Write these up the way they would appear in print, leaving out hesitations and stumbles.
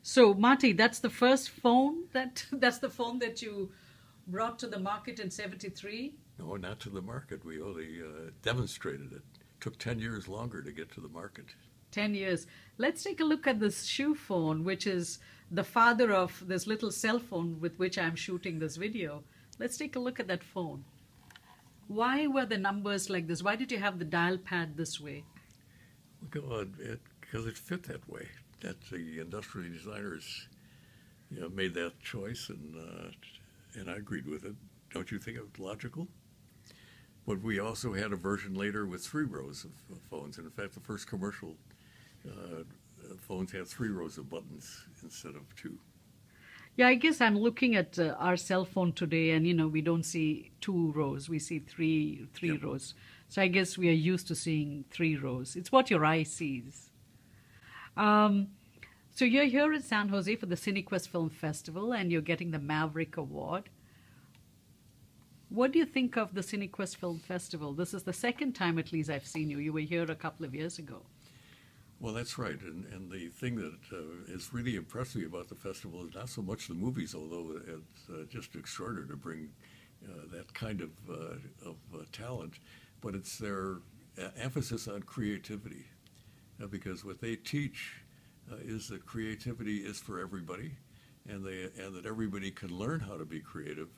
So, Marty, that's the first phone that's the phone that you brought to the market in '73. No, not to the market. We only demonstrated it. Took 10 years longer to get to the market. 10 years. Let's take a look at this shoe phone, which is the father of this little cell phone with which I'm shooting this video. Let's take a look at that phone. Why were the numbers like this? Why did you have the dial pad this way? Because it fit that way. That the industrial designers, made that choice, and I agreed with it. Don't you think it was logical? But we also had a version later with 3 rows of phones. And in fact, the first commercial phones had 3 rows of buttons instead of 2. Yeah, I guess I'm looking at our cell phone today, and we don't see 2 rows. We see three Yep. rows. So I guess we are used to seeing 3 rows. It's what your eye sees. So you're here in San Jose for the Cineuqest Film Festival, and you're getting the Maverick Award. What do you think of the Cineuqest Film Festival? This is the second time, at least, I've seen you. You were here a couple of years ago. Well, that's right. And the thing that is really impressed me about the festival is not so much the movies, although it's just extraordinary to bring that kind of talent, but it's their emphasis on creativity. Because what they teach is that creativity is for everybody, and that everybody can learn how to be creative,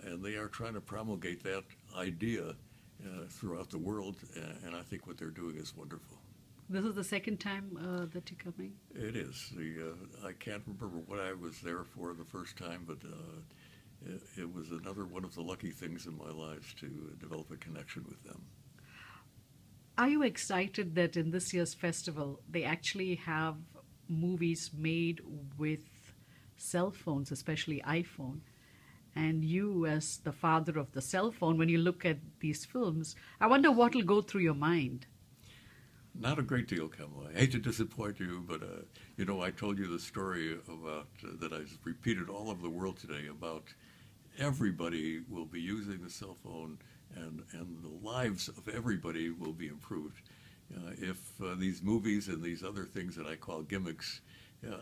and they are trying to promulgate that idea throughout the world, and I think what they're doing is wonderful. This is the second time that you're coming? It is. I can't remember what I was there for the first time, but it was another one of the lucky things in my life to develop a connection with them. Are you excited that in this year's festival they actually have movies made with cell phones, especially iPhone? And you, as the father of the cell phone, when you look at these films, I wonder what will go through your mind. Not a great deal, Kamala. I hate to disappoint you, but I told you the story about that I've repeated all over the world today about everybody will be using the cell phone, and the lives of everybody will be improved. If these movies and these other things that I call gimmicks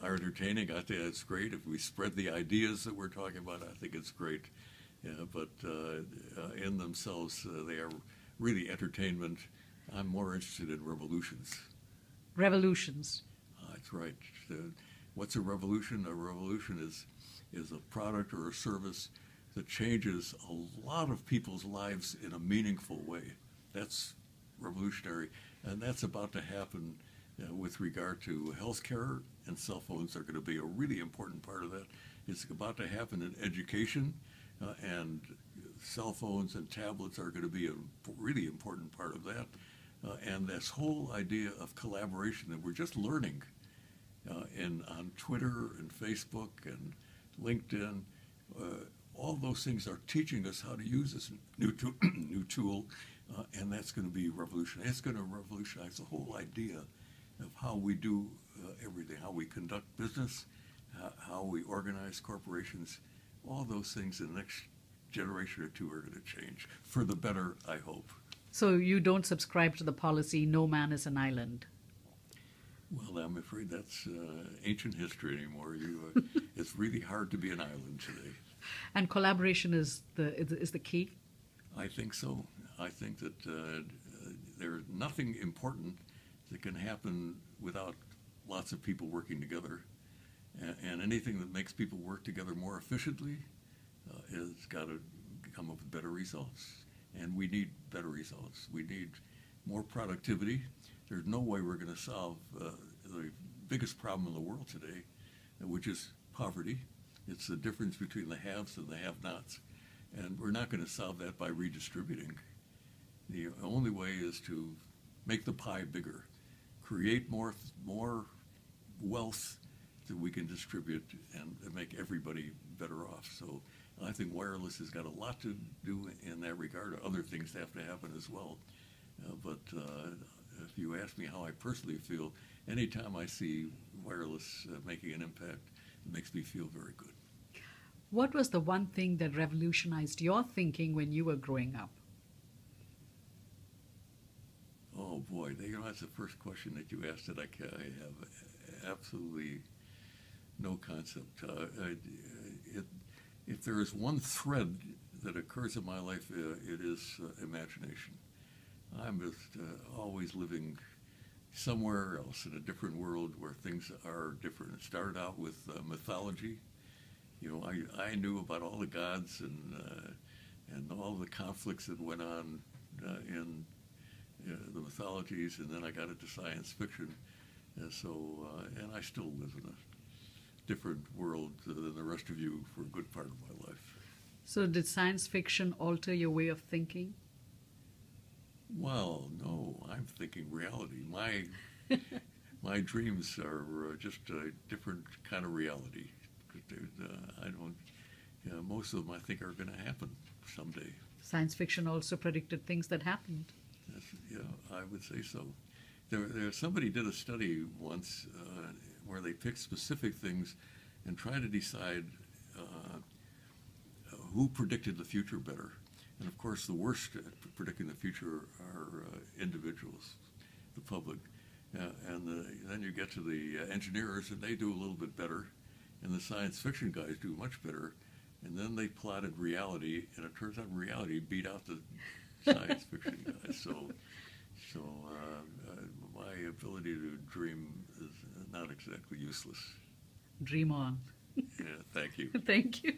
are entertaining, I think that's great. If we spread the ideas that we're talking about, I think it's great. But in themselves, they are really entertainment. I'm more interested in revolutions. Revolutions. That's right. What's a revolution? A revolution is a product or a service that changes a lot of people's lives in a meaningful way. That's revolutionary, and that's about to happen with regard to healthcare, and cell phones are going to be a really important part of that. It's about to happen in education, and cell phones and tablets are going to be a really important part of that. And this whole idea of collaboration that we're just learning on Twitter and Facebook and LinkedIn, all those things are teaching us how to use this new tool, and that's going to be revolutionary. It's going to revolutionize the whole idea of how we do everything, how we conduct business, how we organize corporations. All those things in the next generation or two are going to change for the better, I hope. So you don't subscribe to the policy, no man is an island? Well, I'm afraid that's ancient history anymore. It's really hard to be an island today. And collaboration is the key? I think so. I think that there's nothing important that can happen without lots of people working together. And anything that makes people work together more efficiently has got to come up with better results. And we need better results. We need more productivity. There's no way we're going to solve the biggest problem in the world today, which is poverty. It's the difference between the haves and the have-nots. And we're not going to solve that by redistributing. The only way is to make the pie bigger, create more wealth that we can distribute and make everybody better off. So I think wireless has got a lot to do in that regard. Other things have to happen as well. But if you ask me how I personally feel, anytime I see wireless making an impact, it makes me feel very good. What was the one thing that revolutionized your thinking when you were growing up? Oh boy, that's the first question that you asked that I have absolutely no concept. It, if there is one thread that occurs in my life, it is imagination. I'm just always living somewhere else in a different world where things are different. It started out with mythology. I knew about all the gods and all the conflicts that went on in the mythologies, and then I got into science fiction. And I still live in a different world than the rest of you for a good part of my life. So did science fiction alter your way of thinking? Well, no, I'm thinking reality. My dreams are just a different kind of reality. I don't. Most of them I think are going to happen someday. Science fiction also predicted things that happened. I would say so. Somebody did a study once where they picked specific things and tried to decide who predicted the future better. And of course, the worst at predicting the future are individuals, the public. Then you get to the engineers, and they do a little bit better, and the science fiction guys do much better. And then they plotted reality, and it turns out reality beat out the science fiction guys. So my ability to dream is not exactly useless. Dream on. Yeah, thank you. Thank you.